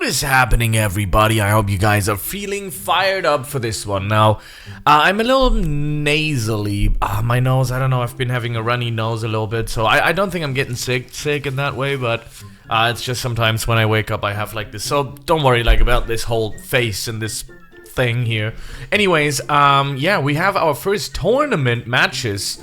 What is happening, everybody? I hope you guys are feeling fired up for this one. Now, I'm a little nasally. My nose, I don't know, I've been having a runny nose a little bit, so I don't think I'm getting sick in that way, but it's just sometimes when I wake up I have like this, so don't worry like about this whole face and this thing here. Anyways, yeah, we have our first tournament matches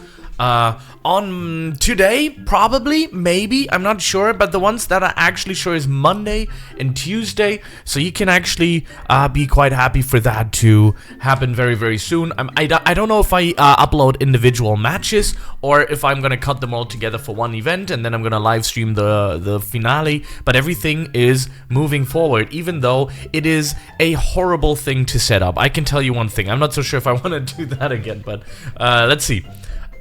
on today, probably, maybe, I'm not sure, but the ones that are actually sure is Monday and Tuesday, so you can actually be quite happy for that to happen very, very soon. I don't know if I upload individual matches or if I'm gonna cut them all together for one event and then I'm gonna live stream the finale, but everything is moving forward, even though it is a horrible thing to set up. I can tell you one thing, I'm not so sure if I want to do that again, but let's see.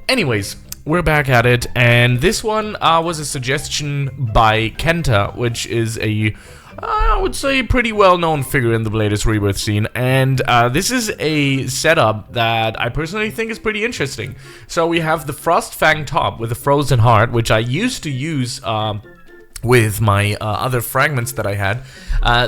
Anyways, we're back at it, and this one was a suggestion by Kenta, which is a, I would say, pretty well-known figure in the Bladers Rebirth scene, and this is a setup that I personally think is pretty interesting. So we have the Frostfang top with a frozen heart, which I used to use with my other fragments that I had.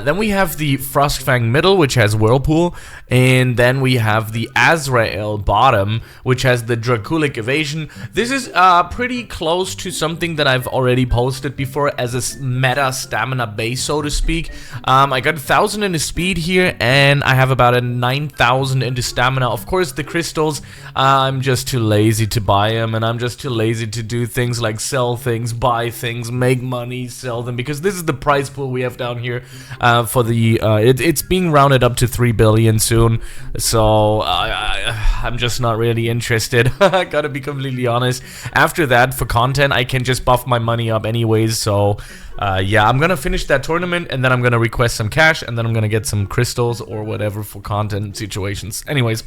Then we have the Frostfang middle, which has Whirlpool, and then we have the Azrael bottom, which has the Draculic evasion. This is pretty close to something that I've already posted before as a meta stamina base, so to speak. I got 1,000 into speed here, and I have about a 9,000 into stamina. Of course, the crystals, I'm just too lazy to buy them, and I'm just too lazy to do things like sell things, buy things, make money, sell them, because this is the prize pool we have down here for the it's being rounded up to 3 billion soon, so I'm just not really interested. I gotta be completely honest. After that, for content, I can just buff my money up anyways, so yeah, I'm gonna finish that tournament and then I'm gonna request some cash and then I'm gonna get some crystals or whatever for content situations. Anyways,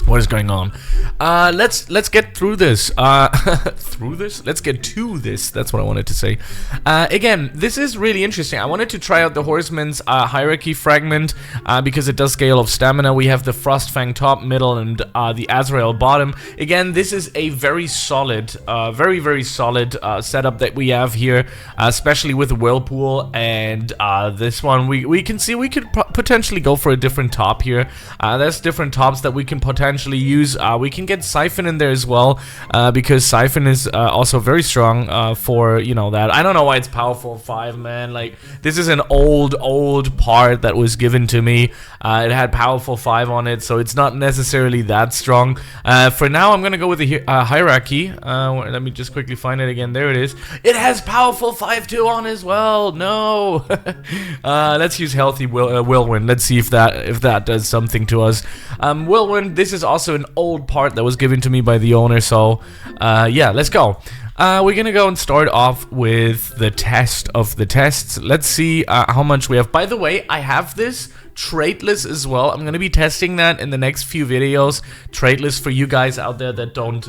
what is going on? Let's get through this. Let's get to this. That's what I wanted to say. Again, this is really interesting. I wanted to try out the Horseman's hierarchy fragment because it does scale of stamina. We have the Frostfang top, middle, and the Azrael bottom. Again, this is a very solid, very solid setup that we have here, especially with the Whirlpool and this one. We can see we could potentially go for a different top here. There's different tops that we can potentially use. We can get Siphon in there as well, because Siphon is also very strong for, you know, that. I don't know why it's powerful 5, man. Like, this is an old part that was given to me. It had powerful 5 on it, so it's not necessarily that strong. For now, I'm gonna go with the hierarchy. Let me just quickly find it again. There it is. It has powerful 5 too on as well. No. Let's use healthy Whirlwind. Let's see if that does something to us. Whirlwind, this is also an old part that was given to me by the owner, so yeah, let's go. We're gonna go and start off with the test of the tests. Let's see how much we have. By the way, I have this traitless as well. I'm gonna be testing that in the next few videos. Traitless for you guys out there that don't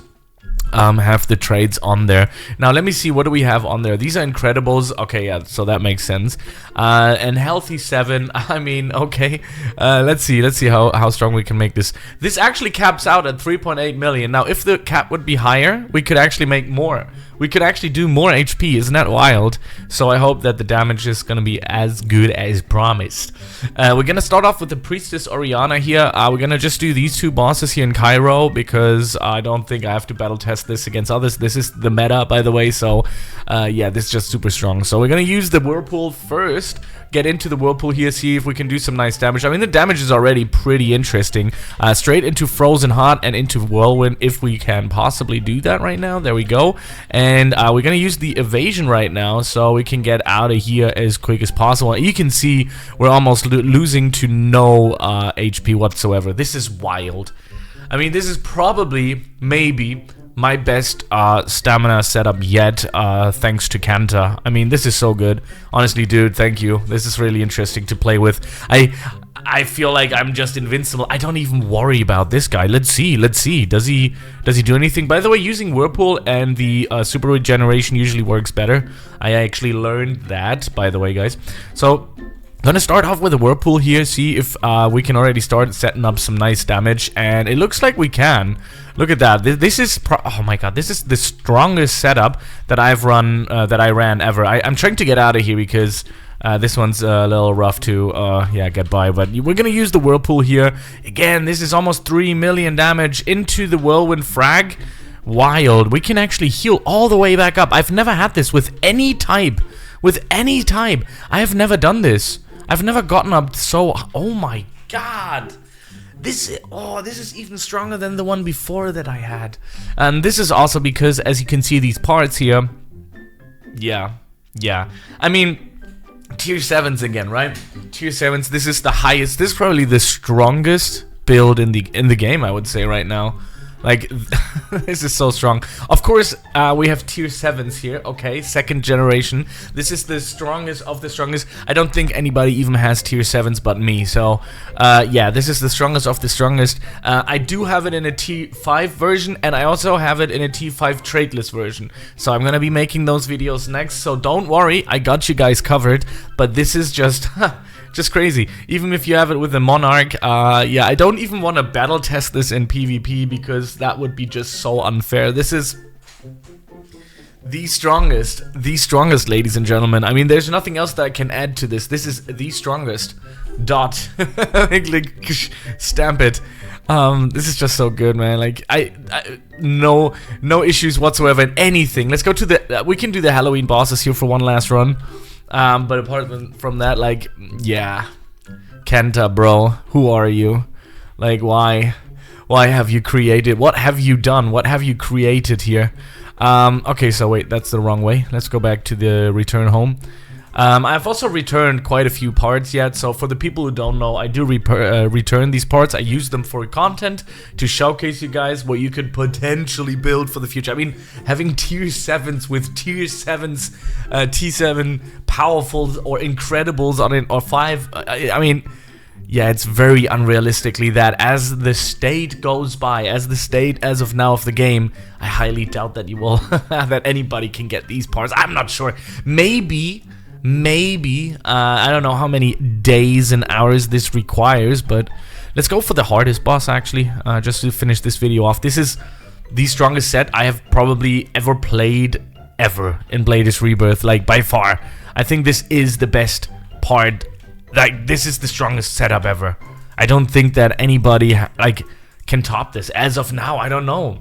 have the trades on there. Now let me see, what do we have on there? These are Incredibles. Okay, yeah, so that makes sense. And healthy 7. I mean, okay. Let's see how strong we can make this. This actually caps out at 3.8 million. Now if the cap would be higher, we could actually make more. We could actually do more HP. Isn't that wild? So I hope that the damage is gonna be as good as promised. We're gonna start off with the Priestess Oriana here. We're gonna just do these 2 bosses here in Cairo because I don't think I have to battle test this against others. This is the meta, by the way, so yeah, this is just super strong. So we're gonna use the Whirlpool first, get into the Whirlpool here, see if we can do some nice damage. I mean, the damage is already pretty interesting. Straight into Frozen Heart and into Whirlwind, if we can possibly do that right now. There we go. And we're gonna use the evasion right now so we can get out of here as quick as possible. You can see we're almost losing to no HP whatsoever. This is wild. I mean, this is probably, maybe, my best stamina setup yet, thanks to Kenta. I mean, this is so good. Honestly, dude, thank you. This is really interesting to play with. I feel like I'm just invincible. I don't even worry about this guy. Let's see. Does he do anything? By the way, using Whirlpool and the super regeneration usually works better. I actually learned that, by the way, guys. So gonna start off with a Whirlpool here, see if we can already start setting up some nice damage, and it looks like we can. Look at that. This is oh my god, this is the strongest setup that I've run, that I ran ever. I'm trying to get out of here because This one's a little rough to yeah, get by, but we're gonna use the Whirlpool here. Again, this is almost 3 million damage into the Whirlwind frag. Wild. We can actually heal all the way back up. I've never had this with any type. With any type. I have never done this. I've never gotten up so... Oh my god. This is even stronger than the one before that I had. And this is also because, as you can see, these parts here... Yeah. I mean... Tier 7s again, right? Tier 7s, this is the highest. This is probably the strongest build in the game, I would say, right now. Like, this is so strong. Of course, we have tier 7s here, okay, 2nd generation. This is the strongest of the strongest. I don't think anybody even has tier 7s but me, so, yeah, this is the strongest of the strongest. I do have it in a T5 version, and I also have it in a T5 tradeless version. So I'm gonna be making those videos next, so don't worry, I got you guys covered, but this is just... Just crazy. Even if you have it with the Monarch, yeah, I don't even want to battle test this in PvP because that would be just so unfair. This is the strongest, ladies and gentlemen. I mean, there's nothing else that I can add to this. This is the strongest. Dot. Like, stamp it. This is just so good, man. Like, no issues whatsoever in anything. Let's go to the, we can do the Halloween bosses here for one last run. But apart from that, like, yeah, Kenta, bro, who are you? Like, why have you created? What have you done? What have you created here? Okay, so wait, that's the wrong way. Let's go back to the return home. I've also returned quite a few parts yet, so for the people who don't know, I do return these parts. I use them for content to showcase you guys what you could potentially build for the future. I mean, having tier 7s with tier 7s, T7 powerfuls or incredibles on it, or 5, I mean, yeah, it's very unrealistically that as the state goes by, as the state as of now of the game, I highly doubt that you will, that anybody can get these parts. I'm not sure. Maybe, I don't know how many days and hours this requires, but let's go for the hardest boss, actually, just to finish this video off. This is the strongest set I have probably ever played, ever, in Bladers Rebirth, like, by far. I think this is the best part, like, this is the strongest setup ever. I don't think that anybody, like, can top this. As of now, I don't know.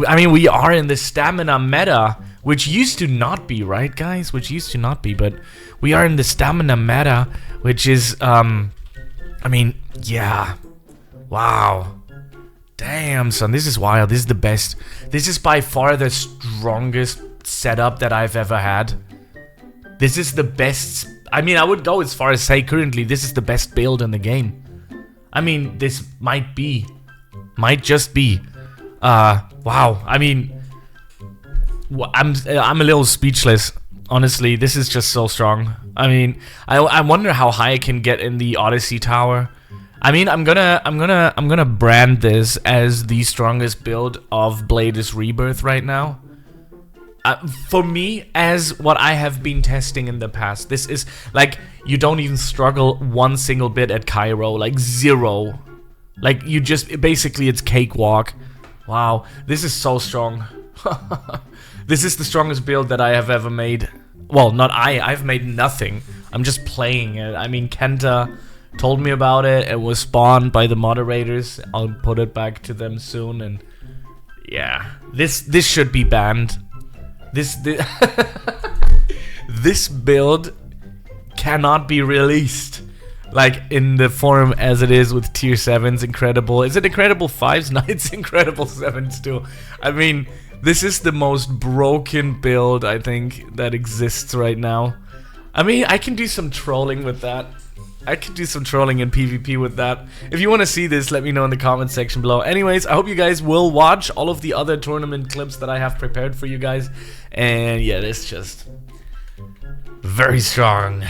I mean, we are in the stamina meta, which used to not be, right, guys? Which used to not be, but we are in the stamina meta, which is, I mean, yeah. Wow. Damn, son, this is wild. This is the best. This is by far the strongest setup that I've ever had. This is the best. I mean, I would go as far as say currently this is the best build in the game. I mean, this might just be. Wow. I mean, I'm a little speechless. Honestly, this is just so strong. I mean, I wonder how high I can get in the Odyssey Tower. I mean, I'm gonna brand this as the strongest build of Bladers Rebirth right now. For me, as what I have been testing in the past, this is like, you don't even struggle one single bit at Cairo, like 0. Like, you just, basically it's cakewalk. Wow, this is so strong. This is the strongest build that I have ever made. Well, not I've made nothing. I'm just playing it. I mean, Kenta told me about it. It was spawned by the moderators. I'll put it back to them soon, and yeah, this should be banned. This build cannot be released, like, in the form as it is with tier 7s. Incredible. Is it incredible 5s? No, it's incredible 7s too. I mean, this is the most broken build, I think, that exists right now. I mean, I can do some trolling with that. I could do some trolling in PvP with that. If you want to see this, let me know in the comment section below. Anyways, I hope you guys will watch all of the other tournament clips that I have prepared for you guys. And yeah, it's just very strong.